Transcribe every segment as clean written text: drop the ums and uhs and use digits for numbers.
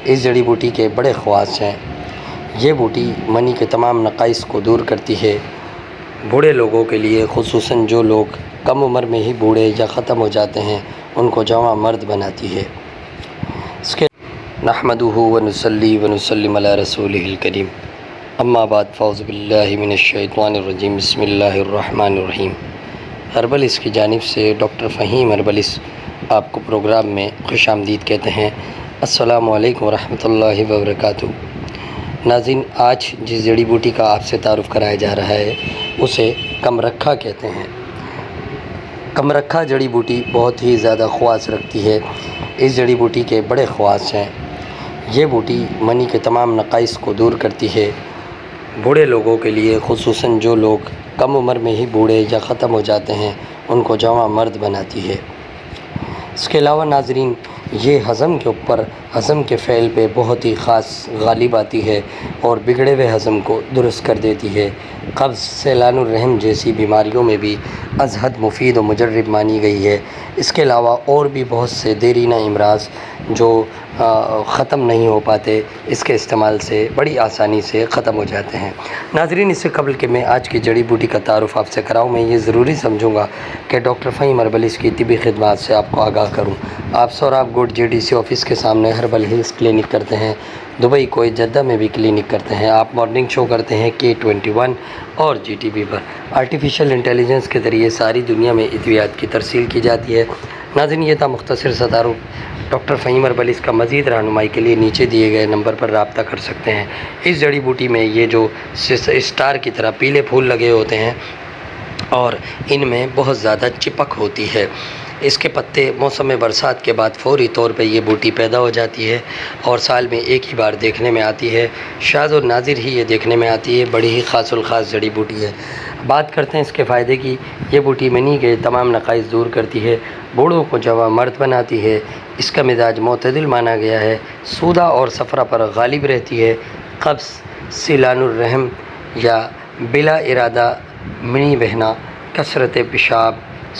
اس جڑی بوٹی کے بڑے خواص ہیں۔ یہ بوٹی منی کے تمام نقائص کو دور کرتی ہے۔ بوڑھے لوگوں کے لیے، خصوصاً جو لوگ کم عمر میں ہی بوڑھے یا ختم ہو جاتے ہیں، ان کو جوان مرد بناتی ہے۔ اس کے نحمدہ ونصلی ونسلم علی رسولہ الکریم، اما بعد، فاعوذ باللہ من الشیطان الرجیم، بسم اللہ الرحمن الرحیم۔ ہربلس کی جانب سے ڈاکٹر فہیم ہربلس آپ کو پروگرام میں خوش آمدید کہتے ہیں۔ السلام علیکم ورحمۃ اللہ وبرکاتہ۔ ناظرین، آج جس جڑی بوٹی کا آپ سے تعارف کرایا جا رہا ہے اسے کم رکھا کہتے ہیں۔ کم رکھا جڑی بوٹی بہت ہی زیادہ خواص رکھتی ہے۔ اس جڑی بوٹی کے بڑے خواص ہیں۔ یہ بوٹی منی کے تمام نقائص کو دور کرتی ہے۔ بوڑھے لوگوں کے لیے، خصوصاً جو لوگ کم عمر میں ہی بوڑھے یا ختم ہو جاتے ہیں، ان کو جوان مرد بناتی ہے۔ اس کے علاوہ ناظرین، یہ ہضم کے فعل پہ بہت ہی خاص غالب آتی ہے اور بگڑے ہوئے ہضم کو درست کر دیتی ہے۔ قبض، سیلان الرحم جیسی بیماریوں میں بھی از حد مفید و مجرب مانی گئی ہے۔ اس کے علاوہ اور بھی بہت سے دیرینہ امراض جو ختم نہیں ہو پاتے، اس کے استعمال سے بڑی آسانی سے ختم ہو جاتے ہیں۔ ناظرین، اس سے قبل کہ میں آج کی جڑی بوٹی کا تعارف آپ سے کراؤں، میں یہ ضروری سمجھوں گا کہ ڈاکٹر فہیم ہربلس کی طبی خدمات سے آپ کو آگاہ کروں۔ آپ سوراب گوڈ JDC آفس کے سامنے ہربل ہیلز کلینک کرتے ہیں۔ دبئی، کویت، جدہ میں بھی کلینک کرتے ہیں۔ آپ مارننگ شو کرتے ہیں K21 اور GTV پر۔ آرٹیفیشل انٹیلیجنس کے ذریعے ساری دنیا میں ادویات کی ترسیل کی جاتی ہے۔ ناظرین، یہ تھا مختصر سا تعارف۔ ڈاکٹر فہیم ہربلس کا مزید رہنمائی کے لیے نیچے دیے گئے نمبر پر رابطہ کر سکتے ہیں۔ اس جڑی بوٹی میں یہ جو اسٹار کی طرح پیلے پھول لگے ہوتے ہیں اور ان میں بہت زیادہ چپک ہوتی ہے۔ اس کے پتے موسم برسات کے بعد فوری طور پہ یہ بوٹی پیدا ہو جاتی ہے اور سال میں ایک ہی بار دیکھنے میں آتی ہے۔ شاذ و نادر ہی یہ دیکھنے میں آتی ہے۔ بڑی ہی خاص الخاص جڑی بوٹی ہے۔ بات کرتے ہیں اس کے فائدے کی۔ یہ بوٹی منی کے تمام نقائص دور کرتی ہے، بوڑھوں کو جوان مرد بناتی ہے۔ اس کا مزاج معتدل مانا گیا ہے، سودہ اور صفرا پر غالب رہتی ہے۔ قبض، سیلان الرحم یا بلا ارادہ منی بہنا، کثرت پیشاب،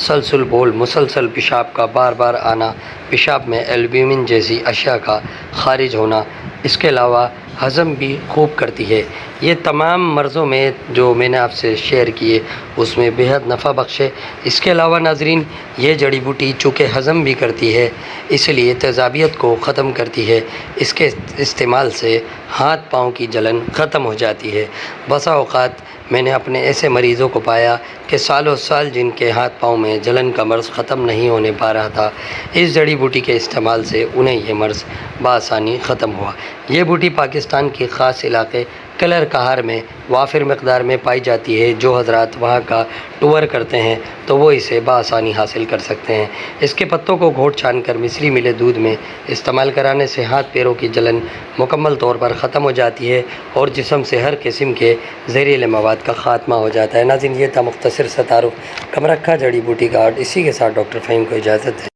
سلسل بول، مسلسل پیشاب کا بار بار آنا، پیشاب میں البیومن جیسی اشیاء کا خارج ہونا، اس کے علاوہ ہضم بھی خوب کرتی ہے۔ یہ تمام مرضوں میں جو میں نے آپ سے شیئر کیے اس میں بہت نفع بخش ہے۔ اس کے علاوہ ناظرین، یہ جڑی بوٹی چونکہ ہضم بھی کرتی ہے، اس لیے تیزابیت کو ختم کرتی ہے۔ اس کے استعمال سے ہاتھ پاؤں کی جلن ختم ہو جاتی ہے۔ بسا اوقات میں نے اپنے ایسے مریضوں کو پایا کہ سالوں سال جن کے ہاتھ پاؤں میں جلن کا مرض ختم نہیں ہونے پا رہا تھا، اس جڑی بوٹی کے استعمال سے انہیں یہ مرض بآسانی ختم ہوا۔ یہ بوٹی پاکستان کے خاص علاقے کلر کہار میں وافر مقدار میں پائی جاتی ہے۔ جو حضرات وہاں کا ٹور کرتے ہیں تو وہ اسے بآسانی حاصل کر سکتے ہیں۔ اس کے پتوں کو گھوٹ چھان کر مصری ملے دودھ میں استعمال کرانے سے ہاتھ پیروں کی جلن مکمل طور پر ختم ہو جاتی ہے اور جسم سے ہر قسم کے زہریلے مواد کا خاتمہ ہو جاتا ہے۔ ناظرین، یہ تھا مختصر سا تعارف کم رکھا جڑی بوٹی کا، اور اسی کے ساتھ ڈاکٹر فہیم کو اجازت ہے۔